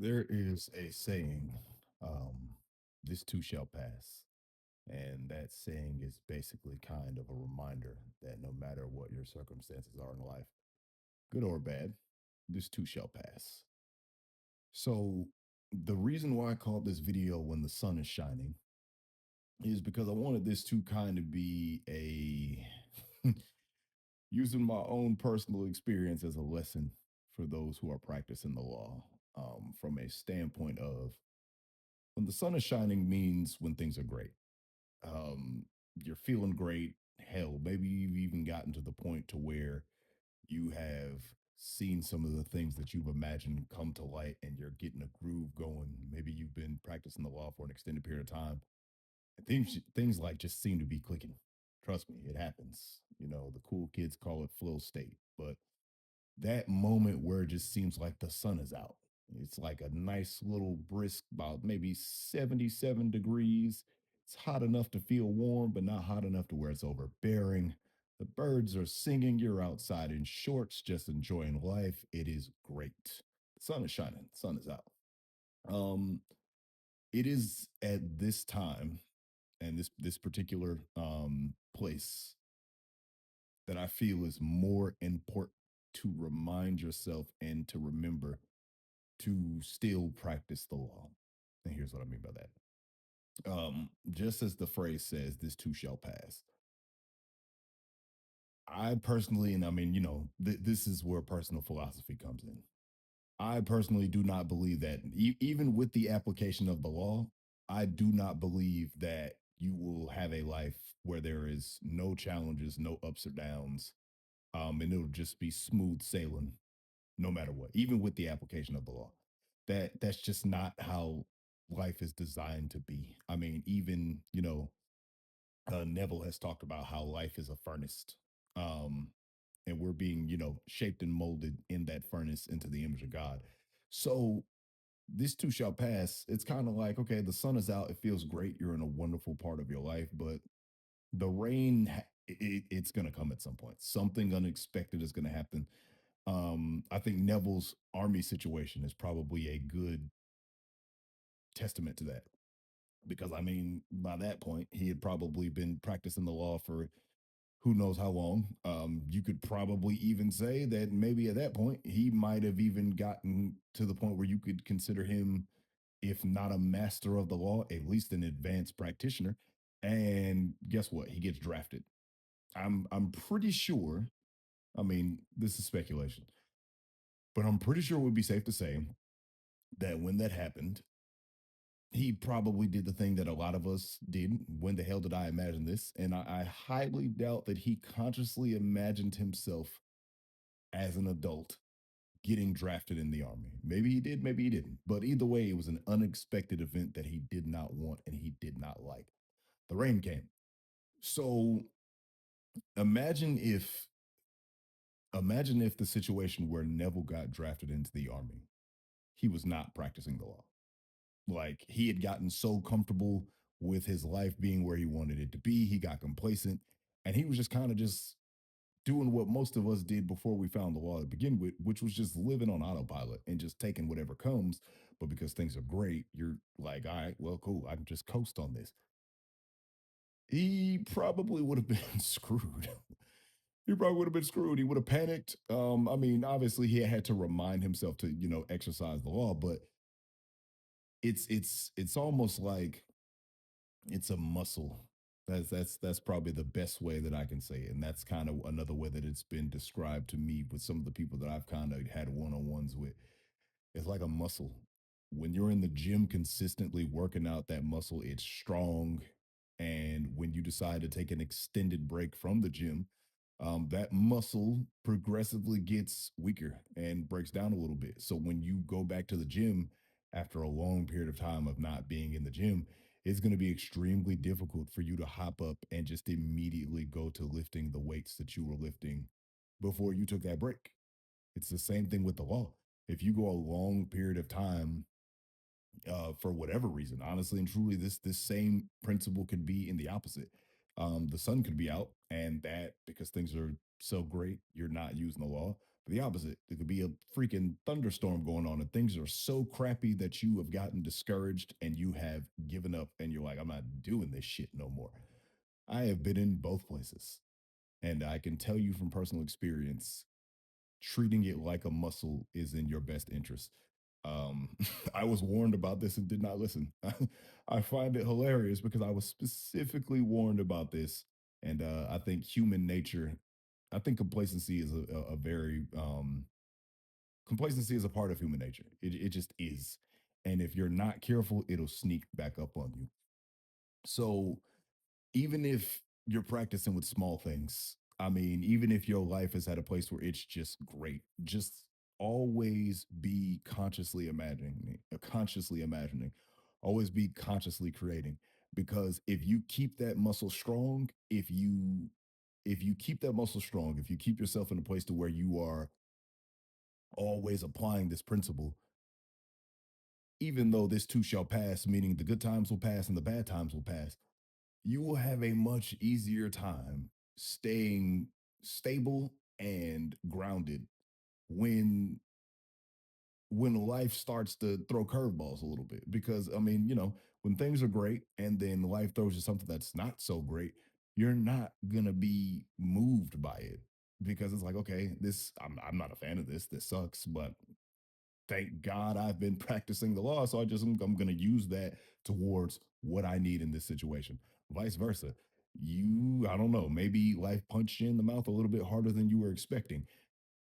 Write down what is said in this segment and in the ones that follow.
There is a saying, um, this too shall pass. And that saying is basically kind of a reminder that no matter what your circumstances are in life, good or bad, this too shall pass. So, the reason why I called this video When the Sun is Shining is because I wanted this to kind of be a using my own personal experience as a lesson for those who are practicing the law from a standpoint of when the sun is shining means when things are great. Um, you're feeling great. Hell, maybe you've even gotten to the point to where you have seen some of the things that you've imagined come to light and you're getting a groove going. Maybe you've been practicing the law for an extended period of time. And things like just seem to be clicking. Trust me, it happens. The cool kids call it flow state, but that moment where it just seems like the sun is out. It's like a nice little brisk, about maybe 77 degrees. It's hot enough to feel warm, but not hot enough to where it's overbearing. The birds are singing. You're outside in shorts, just enjoying life. It is great. The sun is shining. The sun is out. Um, it is at this time and this particular place that I feel is more important to remind yourself and to remember to still practice the law. And here's what I mean by that. Just as the phrase says, this too shall pass. I personally, and I mean, this is where personal philosophy comes in. I personally do not believe that, even with the application of the law, I do not believe that you will have a life where there is no challenges, no ups or downs, and it'll just be smooth sailing no matter what, even with the application of the law. That's just not how life is designed to be. I mean, even Neville has talked about how life is a furnace, um, and we're being shaped and molded in that furnace into the image of God. So this too shall pass. It's kind of like, okay, the sun is out. It feels great. You're in a wonderful part of your life, but the rain, it's going to come at some point. Something unexpected is going to happen. I think Neville's army situation is probably a good testament to that because I mean, by that point, he had probably been practicing the law for who knows how long. You could probably even say that maybe at that point, he might have even gotten to the point where you could consider him, if not a master of the law, at least an advanced practitioner. And guess what? He gets drafted. I'm pretty sure. I mean, this is speculation, but I'm pretty sure it would be safe to say that when that happened, he probably did the thing that a lot of us did. When the hell did I imagine this? And I highly doubt that he consciously imagined himself as an adult getting drafted in the army. Maybe he did, maybe he didn't. But either way, it was an unexpected event that he did not want and he did not like. The rain came. So imagine if imagine if the situation where Neville got drafted into the army, he was not practicing the law. Like he had gotten so comfortable with his life being where he wanted it to be, he got complacent, and he was just kind of just doing what most of us did before we found the law to begin with, which was just living on autopilot and just taking whatever comes. But because things are great, you're like, all right, well, cool. I can just coast on this. He probably would have been screwed. He probably would have been screwed. He would have panicked. I mean, obviously, he had to remind himself to, exercise the law, but it's almost like it's a muscle. That's probably the best way that I can say it. And that's kind of another way that it's been described to me with some of the people that I've kind of had one-on-ones with. It's like a muscle. When you're in the gym consistently working out that muscle, it's strong. And when you decide to take an extended break from the gym, that muscle progressively gets weaker and breaks down a little bit. So when you go back to the gym after a long period of time of not being in the gym, it's going to be extremely difficult for you to hop up and just immediately go to lifting the weights that you were lifting before you took that break. It's the same thing with the law. If you go a long period of time for whatever reason. Honestly and truly, this same principle could be in the opposite. The sun could be out, and that because things are so great, you're not using the law. the opposite. It could be a freaking thunderstorm going on, and things are so crappy that you have gotten discouraged and you have given up, and you're like, I'm not doing this shit no more. I have been in both places, and I can tell you from personal experience, treating it like a muscle is in your best interest. Um, I was warned about this and did not listen. I find it hilarious because I was specifically warned about this, and I think human nature. I think complacency is a very complacency is a part of human nature. It just is, and if you're not careful, it'll sneak back up on you. So even if you're practicing with small things, I mean, even if your life is at a place where it's just great, just always be consciously imagining, always be consciously creating. Because if you keep that muscle strong, if you keep that muscle strong, if you keep yourself in a place to where you are always applying this principle, even though this too shall pass, meaning the good times will pass and the bad times will pass, you will have a much easier time staying stable and grounded when life starts to throw curveballs a little bit. Because I mean, when things are great and then life throws you something that's not so great, you're not gonna be moved by it, because it's like, okay, this I'm not a fan of this, this sucks, but thank God I've been practicing the law. So I'm going to use that towards what I need in this situation. Vice versa. I don't know, maybe life punched you in the mouth a little bit harder than you were expecting.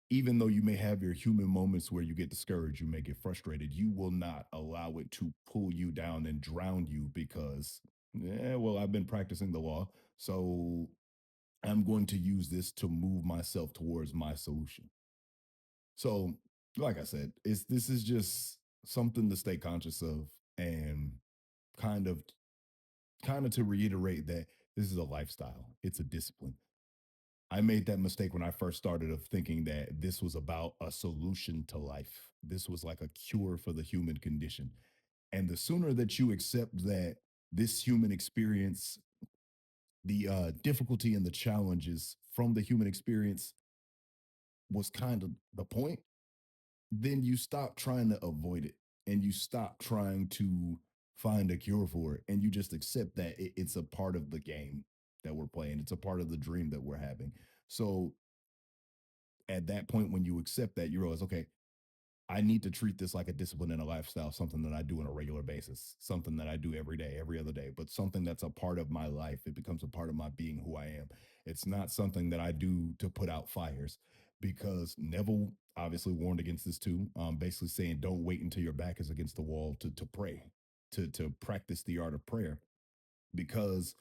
Even though you may have your human moments where you get discouraged, you may get frustrated, you will not allow it to pull you down and drown you because, yeah, well, I've been practicing the law. So I'm going to use this to move myself towards my solution. So, like I said, this is just something to stay conscious of, and kind of to reiterate that this is a lifestyle. It's a discipline. I made that mistake when I first started of thinking that this was about a solution to life. This was like a cure for the human condition. And the sooner that you accept that this human experience, the difficulty and the challenges from the human experience was kind of the point, then you stop trying to avoid it and you stop trying to find a cure for it, and you just accept that it's a part of the game that we're playing. It's a part of the dream that we're having. So at that point, when you accept that, you realize, okay, I need to treat this like a discipline and a lifestyle, something that I do on a regular basis, something that I do every day, every other day, but something that's a part of my life. It becomes a part of my being, who I am. It's not something that I do to put out fires, because Neville obviously warned against this too. Basically saying, don't wait until your back is against the wall to pray, to practice the art of prayer. Because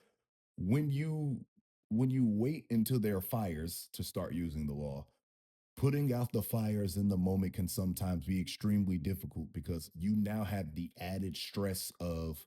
when you wait until there are fires to start using the law, putting out the fires in the moment can sometimes be extremely difficult, because you now have the added stress of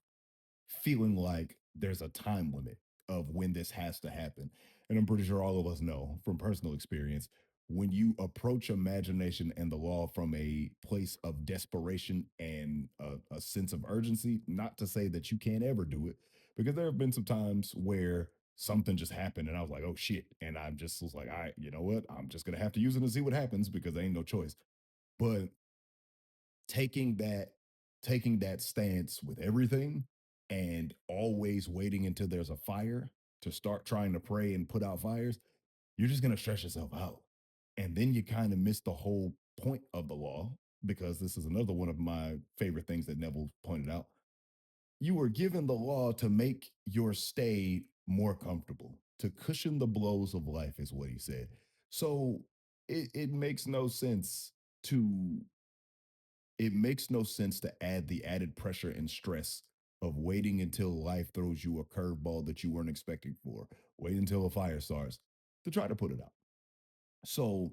feeling like there's a time limit of when this has to happen. And I'm pretty sure all of us know from personal experience, when you approach imagination and the law from a place of desperation and a sense of urgency, not to say that you can't ever do it, because there have been some times where something just happened and I was like, oh shit. And I just was like, all right, you know what? I'm just going to have to use it and see what happens, because there ain't no choice. But taking that taking that stance with everything, and always waiting until there's a fire to start trying to pray and put out fires, you're just going to stress yourself out, and then you kind of miss the whole point of the law. Because this is another one of my favorite things that Neville pointed out: you were given the law to make your stay more comfortable, to cushion the blows of life, is what he said. So it makes no sense to add the added pressure and stress of waiting until life throws you a curveball that you weren't expecting for. Wait until a fire starts to try to put it out. So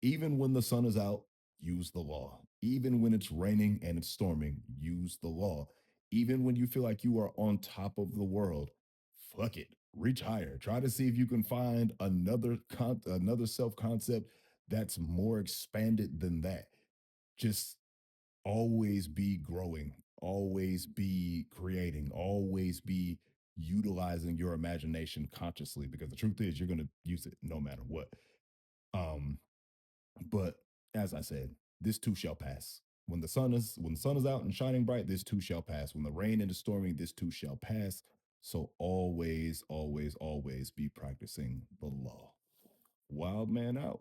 even when the sun is out, use the law. Even when it's raining and it's storming, use the law. Even when you feel like you are on top of the world, fuck it. Reach higher. Try to see if you can find another self concept that's more expanded than that. Just always be growing, always be creating, always be utilizing your imagination consciously, because the truth is you're going to use it no matter what. Um But as I said, this too shall pass. When the sun is out and shining bright, this too shall pass. When the rain and the storming, this too shall pass. So always, always, always be practicing the law. Wild man out.